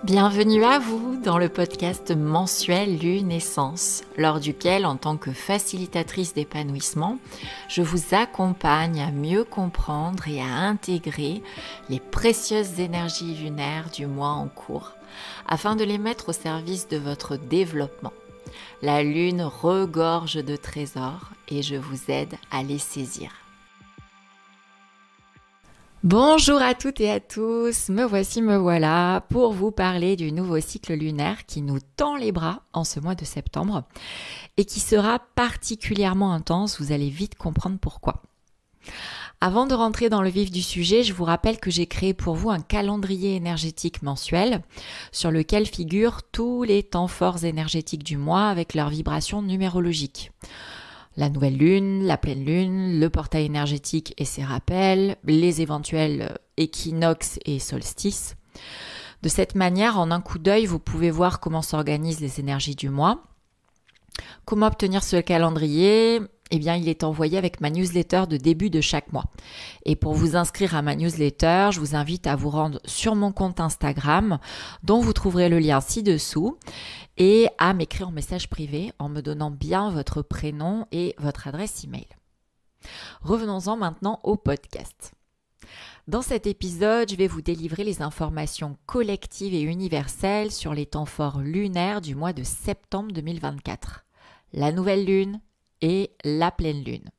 Bienvenue à vous dans le podcast mensuel Lunescence, lors duquel, en tant que facilitatrice d'épanouissement, je vous accompagne à mieux comprendre et à intégrer les précieuses énergies lunaires du mois en cours, afin de les mettre au service de votre développement. La lune regorge de trésors et je vous aide à les saisir. Bonjour à toutes et à tous, me voici, me voilà pour vous parler du nouveau cycle lunaire qui nous tend les bras en ce mois de septembre et qui sera particulièrement intense, vous allez vite comprendre pourquoi. Avant de rentrer dans le vif du sujet, je vous rappelle que j'ai créé pour vous un calendrier énergétique mensuel sur lequel figurent tous les temps forts énergétiques du mois avec leurs vibrations numérologiques. La nouvelle lune, la pleine lune, le portail énergétique et ses rappels, les éventuels équinoxes et solstices. De cette manière, en un coup d'œil, vous pouvez voir comment s'organisent les énergies du mois. Comment obtenir ce calendrier ? Eh bien, il est envoyé avec ma newsletter de début de chaque mois. Et pour vous inscrire à ma newsletter, je vous invite à vous rendre sur mon compte Instagram, dont vous trouverez le lien ci-dessous, et à m'écrire en message privé en me donnant bien votre prénom et votre adresse email. Revenons-en maintenant au podcast. Dans cet épisode, je vais vous délivrer les informations collectives et universelles sur les temps forts lunaires du mois de septembre 2024. La nouvelle lune et la pleine lune.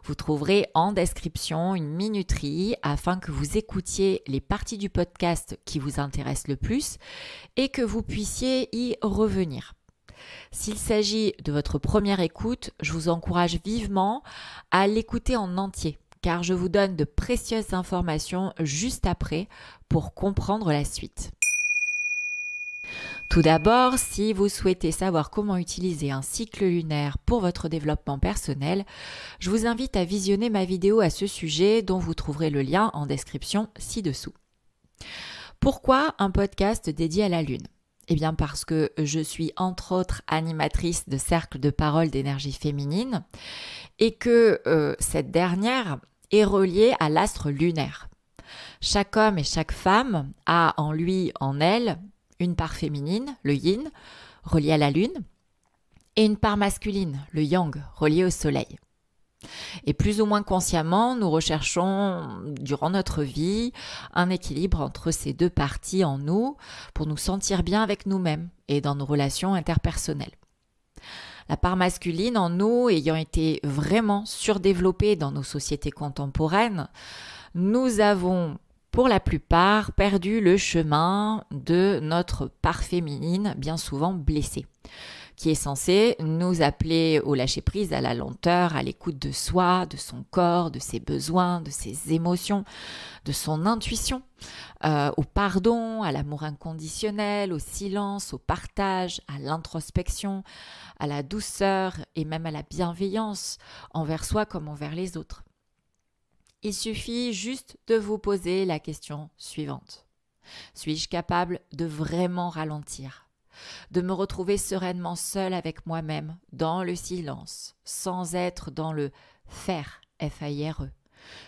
Vous trouverez en description une minuterie afin que vous écoutiez les parties du podcast qui vous intéressent le plus et que vous puissiez y revenir. S'il s'agit de votre première écoute, je vous encourage vivement à l'écouter en entier car je vous donne de précieuses informations juste après pour comprendre la suite. Tout d'abord, si vous souhaitez savoir comment utiliser un cycle lunaire pour votre développement personnel, je vous invite à visionner ma vidéo à ce sujet dont vous trouverez le lien en description ci-dessous. Pourquoi un podcast dédié à la Lune ? Eh bien parce que je suis entre autres animatrice de cercle de parole d'énergie féminine et que cette dernière est reliée à l'astre lunaire. Chaque homme et chaque femme a en lui, en elle, une part féminine, le yin, relié à la lune, et une part masculine, le yang, relié au soleil. Et plus ou moins consciemment, nous recherchons durant notre vie un équilibre entre ces deux parties en nous pour nous sentir bien avec nous-mêmes et dans nos relations interpersonnelles. La part masculine en nous ayant été vraiment surdéveloppée dans nos sociétés contemporaines, nous avons pour la plupart perdu le chemin de notre part féminine, bien souvent blessée, qui est censée nous appeler au lâcher-prise, à la lenteur, à l'écoute de soi, de son corps, de ses besoins, de ses émotions, de son intuition, au pardon, à l'amour inconditionnel, au silence, au partage, à l'introspection, à la douceur et même à la bienveillance envers soi comme envers les autres. Il suffit juste de vous poser la question suivante. Suis-je capable de vraiment ralentir ? De me retrouver sereinement seule avec moi-même, dans le silence, sans être dans le faire, F-A-I-R-E,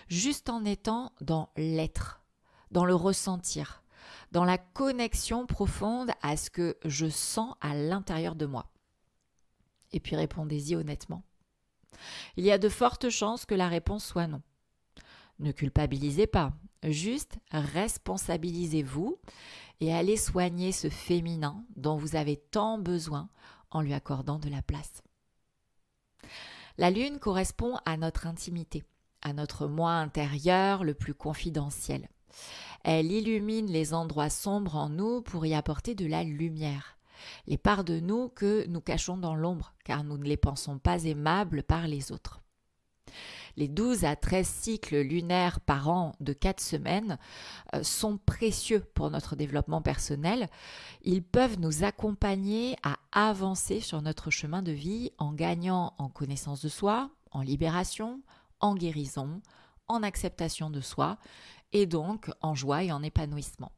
juste en étant dans l'être, dans le ressentir, dans la connexion profonde à ce que je sens à l'intérieur de moi. Et puis répondez-y honnêtement. Il y a de fortes chances que la réponse soit non. Ne culpabilisez pas, juste responsabilisez-vous et allez soigner ce féminin dont vous avez tant besoin en lui accordant de la place. La lune correspond à notre intimité, à notre moi intérieur le plus confidentiel. Elle illumine les endroits sombres en nous pour y apporter de la lumière. Les parts de nous que nous cachons dans l'ombre car nous ne les pensons pas aimables par les autres. Les 12 à 13 cycles lunaires par an de 4 semaines sont précieux pour notre développement personnel. Ils peuvent nous accompagner à avancer sur notre chemin de vie en gagnant en connaissance de soi, en libération, en guérison, en acceptation de soi et donc en joie et en épanouissement.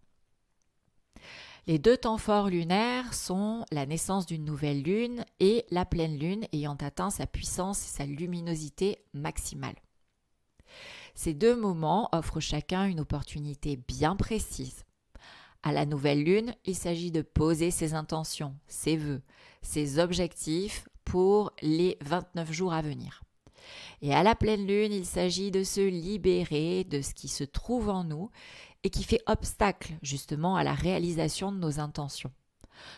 Les deux temps forts lunaires sont la naissance d'une nouvelle lune et la pleine lune ayant atteint sa puissance et sa luminosité maximale. Ces deux moments offrent chacun une opportunité bien précise À la nouvelle lune, il s'agit de poser ses intentions, ses vœux, ses objectifs pour les 29 jours à venir. Et à la pleine lune, il s'agit de se libérer de ce qui se trouve en nous et qui fait obstacle justement à la réalisation de nos intentions,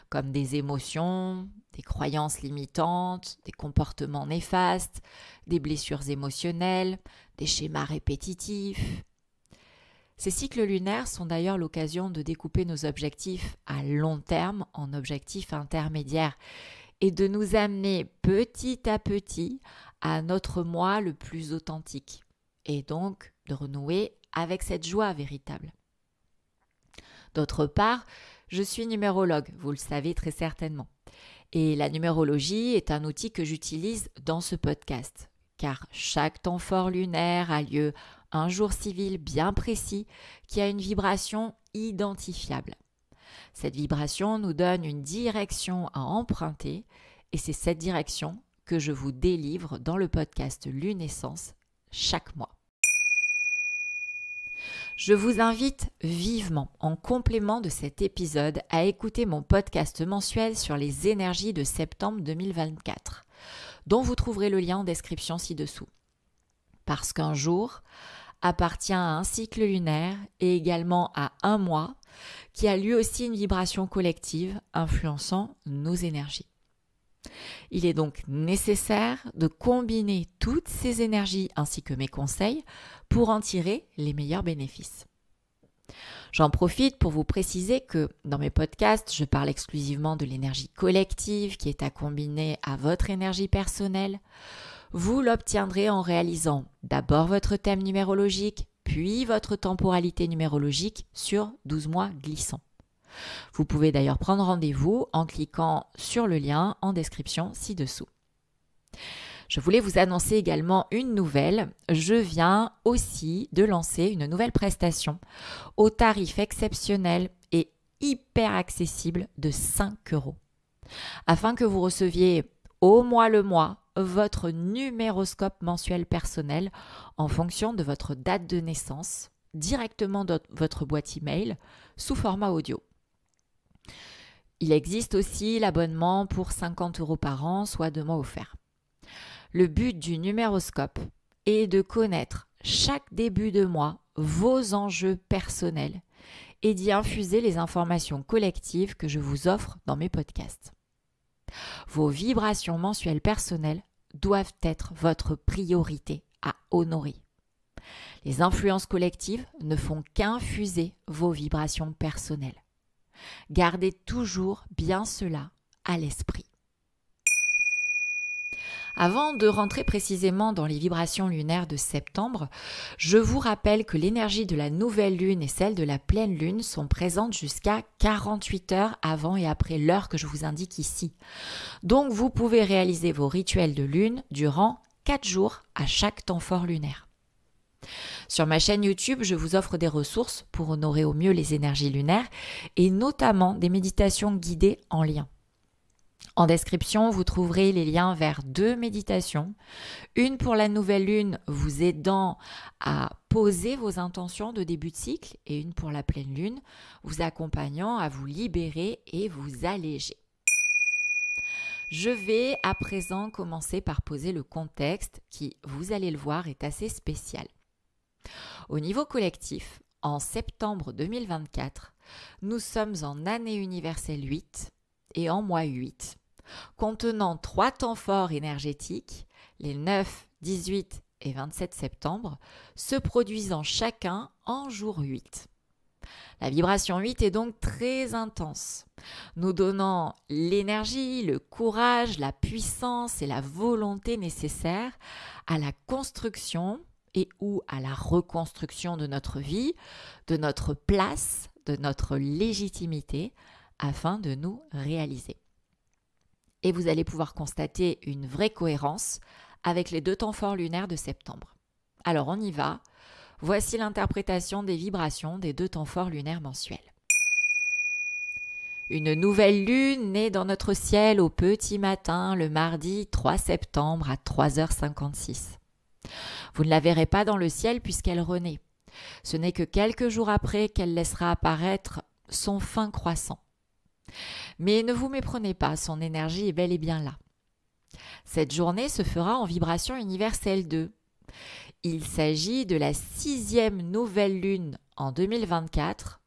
comme des émotions, des croyances limitantes, des comportements néfastes, des blessures émotionnelles, des schémas répétitifs. Ces cycles lunaires sont d'ailleurs l'occasion de découper nos objectifs à long terme en objectifs intermédiaires et de nous amener petit à petit à notre moi le plus authentique et donc de renouer avec cette joie véritable. D'autre part, je suis numérologue, vous le savez très certainement. Et la numérologie est un outil que j'utilise dans ce podcast, car chaque temps fort lunaire a lieu un jour civil bien précis qui a une vibration identifiable. Cette vibration nous donne une direction à emprunter et c'est cette direction que je vous délivre dans le podcast Lunaissance chaque mois. Je vous invite vivement, en complément de cet épisode, à écouter mon podcast mensuel sur les énergies de septembre 2024, dont vous trouverez le lien en description ci-dessous. Parce qu'un jour appartient à un cycle lunaire et également à un mois qui a lui aussi une vibration collective influençant nos énergies. Il est donc nécessaire de combiner toutes ces énergies ainsi que mes conseils pour en tirer les meilleurs bénéfices. J'en profite pour vous préciser que dans mes podcasts, je parle exclusivement de l'énergie collective qui est à combiner à votre énergie personnelle. Vous l'obtiendrez en réalisant d'abord votre thème numérologique, puis votre temporalité numérologique sur 12 mois glissants. Vous pouvez d'ailleurs prendre rendez-vous en cliquant sur le lien en description ci-dessous. Je voulais vous annoncer également une nouvelle. Je viens aussi de lancer une nouvelle prestation au tarif exceptionnel et hyper accessible de 5 €. Afin que vous receviez au mois le mois votre numéroscope mensuel personnel en fonction de votre date de naissance directement dans votre boîte email sous format audio. Il existe aussi l'abonnement pour 50 € par an, soit 2 mois offerts. Le but du numéroscope est de connaître chaque début de mois vos enjeux personnels et d'y infuser les informations collectives que je vous offre dans mes podcasts. Vos vibrations mensuelles personnelles doivent être votre priorité à honorer. Les influences collectives ne font qu'infuser vos vibrations personnelles. Gardez toujours bien cela à l'esprit. Avant de rentrer précisément dans les vibrations lunaires de septembre, je vous rappelle que l'énergie de la nouvelle lune et celle de la pleine lune sont présentes jusqu'à 48 heures avant et après l'heure que je vous indique ici. Donc vous pouvez réaliser vos rituels de lune durant 4 jours à chaque temps fort lunaire. Sur ma chaîne YouTube, je vous offre des ressources pour honorer au mieux les énergies lunaires et notamment des méditations guidées en lien. En description, vous trouverez les liens vers 2 méditations, une pour la nouvelle lune vous aidant à poser vos intentions de début de cycle et une pour la pleine lune vous accompagnant à vous libérer et vous alléger. Je vais à présent commencer par poser le contexte qui, vous allez le voir, est assez spécial. Au niveau collectif, en septembre 2024, nous sommes en année universelle 8 et en mois 8, contenant 3 temps forts énergétiques, les 9, 18 et 27 septembre, se produisant chacun en jour 8. La vibration 8 est donc très intense, nous donnant l'énergie, le courage, la puissance et la volonté nécessaires à la construction et ou à la reconstruction de notre vie, de notre place, de notre légitimité, afin de nous réaliser. Et vous allez pouvoir constater une vraie cohérence avec les 2 temps forts lunaires de septembre. Alors on y va. Voici l'interprétation des vibrations des 2 temps forts lunaires mensuels. Une nouvelle lune naît dans notre ciel au petit matin le mardi 3 septembre à 3h56. Vous ne la verrez pas dans le ciel puisqu'elle renaît. Ce n'est que quelques jours après qu'elle laissera apparaître son fin croissant. Mais ne vous méprenez pas, son énergie est bel et bien là. Cette journée se fera en vibration universelle 2. Il s'agit de la 6e nouvelle lune en 2024,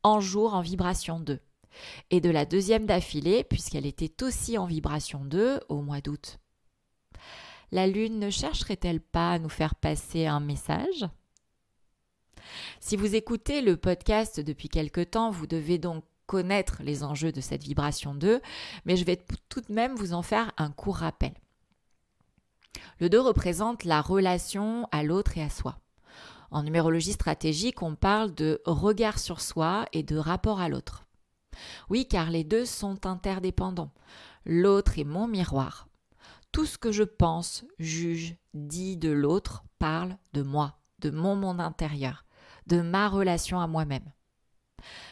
en jour en vibration 2, et de la 2e d'affilée puisqu'elle était aussi en vibration 2 au mois d'août. La lune ne chercherait-elle pas à nous faire passer un message ? Si vous écoutez le podcast depuis quelque temps, vous devez donc connaître les enjeux de cette vibration 2, mais je vais tout de même vous en faire un court rappel. Le 2 représente la relation à l'autre et à soi. En numérologie stratégique, on parle de regard sur soi et de rapport à l'autre. Oui, car les deux sont interdépendants. L'autre est mon miroir. Tout ce que je pense, juge, dis de l'autre parle de moi, de mon monde intérieur, de ma relation à moi-même.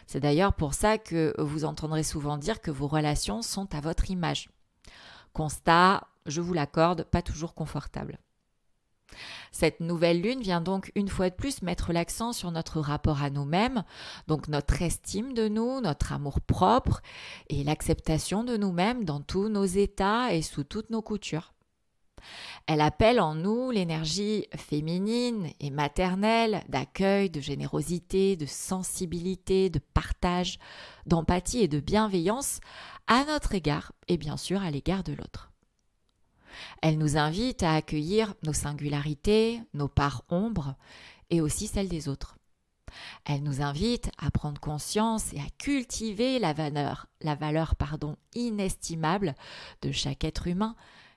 C'est d'ailleurs pour ça que vous entendrez souvent dire que vos relations sont à votre image. Constat, je vous l'accorde, pas toujours confortable. Cette nouvelle lune vient donc une fois de plus mettre l'accent sur notre rapport à nous-mêmes, donc notre estime de nous, notre amour propre et l'acceptation de nous-mêmes dans tous nos états et sous toutes nos coutures. Elle appelle en nous l'énergie féminine et maternelle d'accueil, de générosité, de sensibilité, de partage, d'empathie et de bienveillance à notre égard et bien sûr à l'égard de l'autre. Elle nous invite à accueillir nos singularités, nos parts ombres et aussi celles des autres. Elle nous invite à prendre conscience et à cultiver la valeur inestimable de chaque être humain,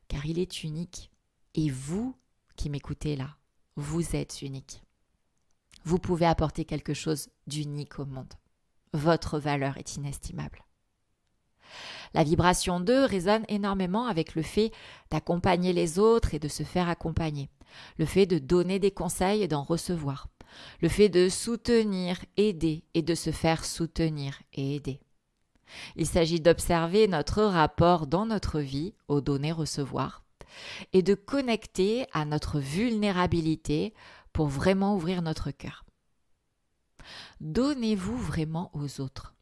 car il est unique. Et vous, qui m'écoutez là, vous êtes unique. Vous pouvez apporter quelque chose d'unique au monde. Votre valeur est inestimable. La vibration 2 résonne énormément avec le fait d'accompagner les autres et de se faire accompagner, le fait de donner des conseils et d'en recevoir, le fait de soutenir, aider et de se faire soutenir et aider. Il s'agit d'observer notre rapport dans notre vie au donner-recevoir et de connecter à notre vulnérabilité pour vraiment ouvrir notre cœur. Donnez-vous vraiment aux autres.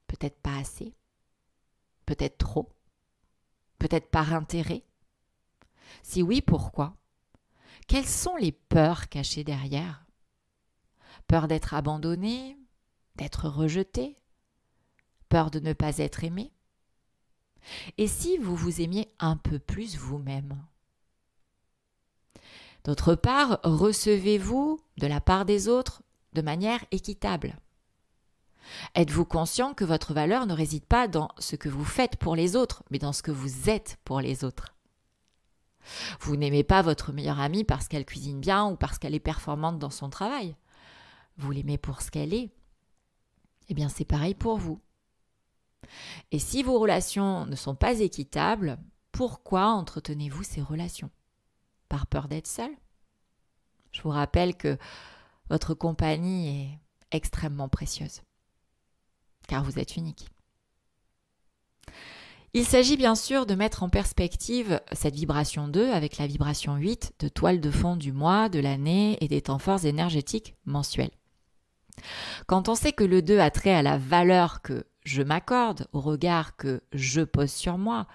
Peut-être pas assez, peut-être trop, peut-être par intérêt. Si oui, pourquoi ? Quelles sont les peurs cachées derrière ? Peur d'être abandonné, d'être rejeté, peur de ne pas être aimé ? Et si vous vous aimiez un peu plus vous-même ? D'autre part, recevez-vous de la part des autres de manière équitable ? Êtes-vous conscient que votre valeur ne réside pas dans ce que vous faites pour les autres, mais dans ce que vous êtes pour les autres ? Vous n'aimez pas votre meilleure amie parce qu'elle cuisine bien ou parce qu'elle est performante dans son travail. Vous l'aimez pour ce qu'elle est. Eh bien, c'est pareil pour vous. Et si vos relations ne sont pas équitables, pourquoi entretenez-vous ces relations ? Par peur d'être seul ? Je vous rappelle que votre compagnie est extrêmement précieuse, car vous êtes unique. Il s'agit bien sûr de mettre en perspective cette vibration 2 avec la vibration 8 de toile de fond du mois, de l'année et des temps forts énergétiques mensuels. Quand on sait que le 2 a trait à la valeur que je m'accorde, au regard que je pose sur moi,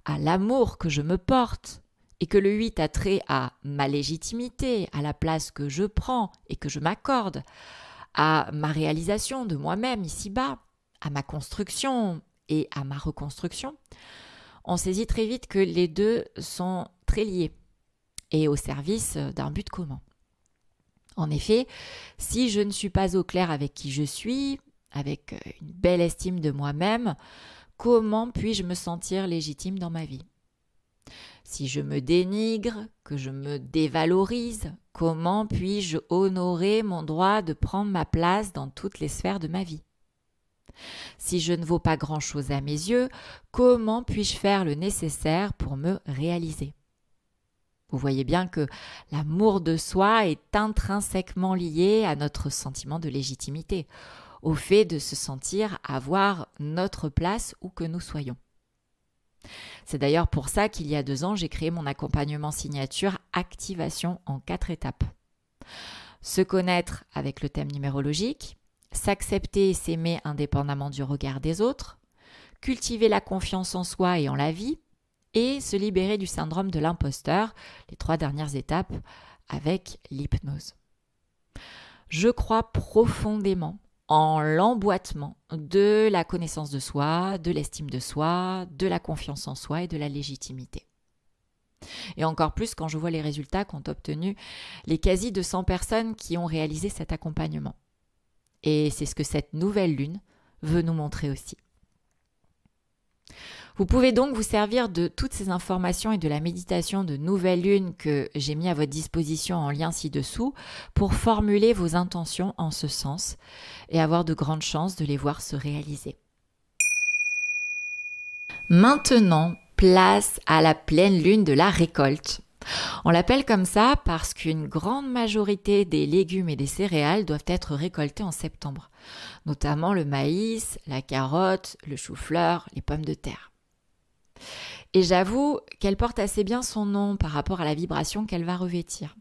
à l'amour que je me porte, et que le 8 a trait à ma légitimité, à la place que je prends et que je m'accorde, à ma réalisation de moi-même ici-bas, à ma construction et à ma reconstruction, on saisit très vite que les deux sont très liés et au service d'un but commun. En effet, si je ne suis pas au clair avec qui je suis, avec une belle estime de moi-même, comment puis-je me sentir légitime dans ma vie ? Si je me dénigre, que je me dévalorise, comment puis-je honorer mon droit de prendre ma place dans toutes les sphères de ma vie ? Si je ne vaux pas grand-chose à mes yeux, comment puis-je faire le nécessaire pour me réaliser ? Vous voyez bien que l'amour de soi est intrinsèquement lié à notre sentiment de légitimité, au fait de se sentir avoir notre place où que nous soyons. C'est d'ailleurs pour ça qu'il y a 2 ans, j'ai créé mon accompagnement signature Activation en 4 étapes. Se connaître avec le thème numérologique, s'accepter et s'aimer indépendamment du regard des autres, cultiver la confiance en soi et en la vie, et se libérer du syndrome de l'imposteur, les 3 dernières étapes avec l'hypnose. Je crois profondément en l'emboîtement de la connaissance de soi, de l'estime de soi, de la confiance en soi et de la légitimité. Et encore plus quand je vois les résultats qu'ont obtenus les quasi 200 personnes qui ont réalisé cet accompagnement. Et c'est ce que cette nouvelle lune veut nous montrer aussi. Vous pouvez donc vous servir de toutes ces informations et de la méditation de nouvelle lune que j'ai mis à votre disposition en lien ci-dessous pour formuler vos intentions en ce sens et avoir de grandes chances de les voir se réaliser. Maintenant, place à la pleine lune de la récolte. On l'appelle comme ça parce qu'une grande majorité des légumes et des céréales doivent être récoltés en septembre, notamment le maïs, la carotte, le chou-fleur, les pommes de terre. Et j'avoue qu'elle porte assez bien son nom par rapport à la vibration qu'elle va revêtir.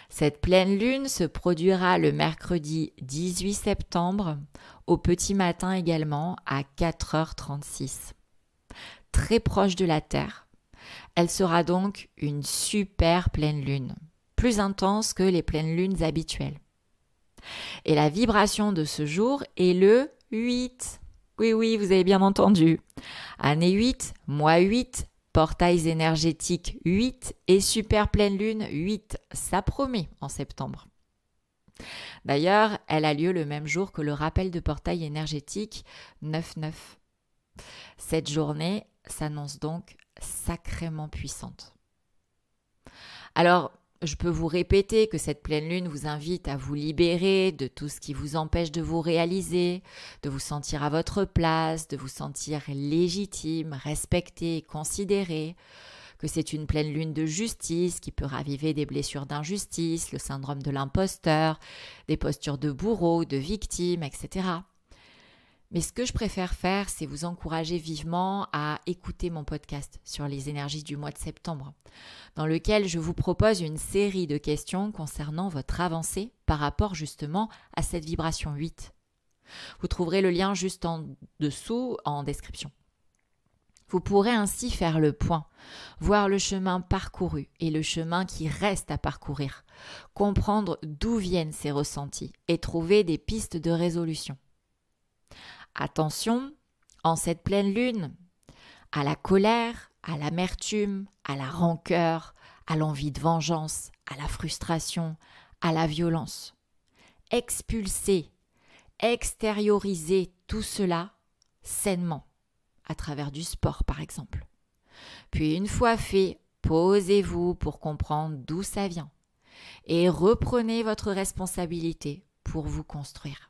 Cette pleine lune se produira le mercredi 18 septembre, au petit matin également, à 4h36. Très proche de la Terre. Elle sera donc une super pleine lune, plus intense que les pleines lunes habituelles. Et la vibration de ce jour est le 8. Oui, vous avez bien entendu. Année 8, mois 8, portails énergétiques 8 et super pleine lune 8. Ça promet en septembre. D'ailleurs, elle a lieu le même jour que le rappel de portail énergétique 9-9. Cette journée s'annonce donc sacrément puissante. Alors, je peux vous répéter que cette pleine lune vous invite à vous libérer de tout ce qui vous empêche de vous réaliser, de vous sentir à votre place, de vous sentir légitime, respecté et considéré, que c'est une pleine lune de justice qui peut raviver des blessures d'injustice, le syndrome de l'imposteur, des postures de bourreau, de victime, etc. Mais ce que je préfère faire, c'est vous encourager vivement à écouter mon podcast sur les énergies du mois de septembre, dans lequel je vous propose une série de questions concernant votre avancée par rapport justement à cette vibration 8. Vous trouverez le lien juste en dessous en description. Vous pourrez ainsi faire le point, voir le chemin parcouru et le chemin qui reste à parcourir, comprendre d'où viennent ces ressentis et trouver des pistes de résolution. Attention, en cette pleine lune, à la colère, à l'amertume, à la rancœur, à l'envie de vengeance, à la frustration, à la violence. Expulsez, extériorisez tout cela sainement, à travers du sport par exemple. Puis une fois fait, posez-vous pour comprendre d'où ça vient et reprenez votre responsabilité pour vous construire.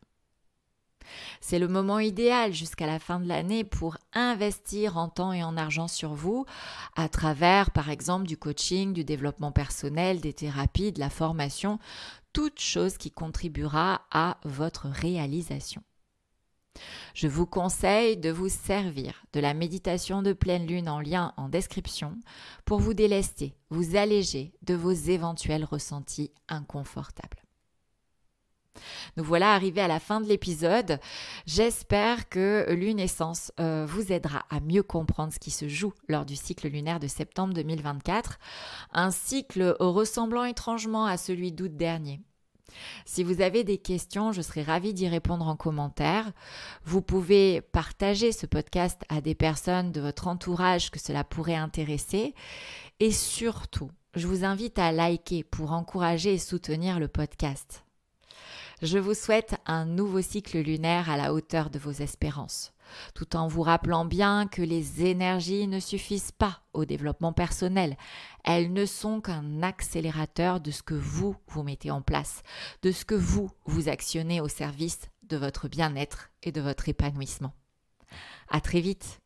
C'est le moment idéal jusqu'à la fin de l'année pour investir en temps et en argent sur vous à travers, par exemple, du coaching, du développement personnel, des thérapies, de la formation, toute chose qui contribuera à votre réalisation. Je vous conseille de vous servir de la méditation de pleine lune en lien en description pour vous délester, vous alléger de vos éventuels ressentis inconfortables. Nous voilà arrivés à la fin de l'épisode. J'espère que Lunescence vous aidera à mieux comprendre ce qui se joue lors du cycle lunaire de septembre 2024, un cycle ressemblant étrangement à celui d'août dernier. Si vous avez des questions, je serai ravie d'y répondre en commentaire. Vous pouvez partager ce podcast à des personnes de votre entourage que cela pourrait intéresser. Et surtout, je vous invite à liker pour encourager et soutenir le podcast. Je vous souhaite un nouveau cycle lunaire à la hauteur de vos espérances, tout en vous rappelant bien que les énergies ne suffisent pas au développement personnel. Elles ne sont qu'un accélérateur de ce que vous mettez en place, de ce que vous actionnez au service de votre bien-être et de votre épanouissement. À très vite.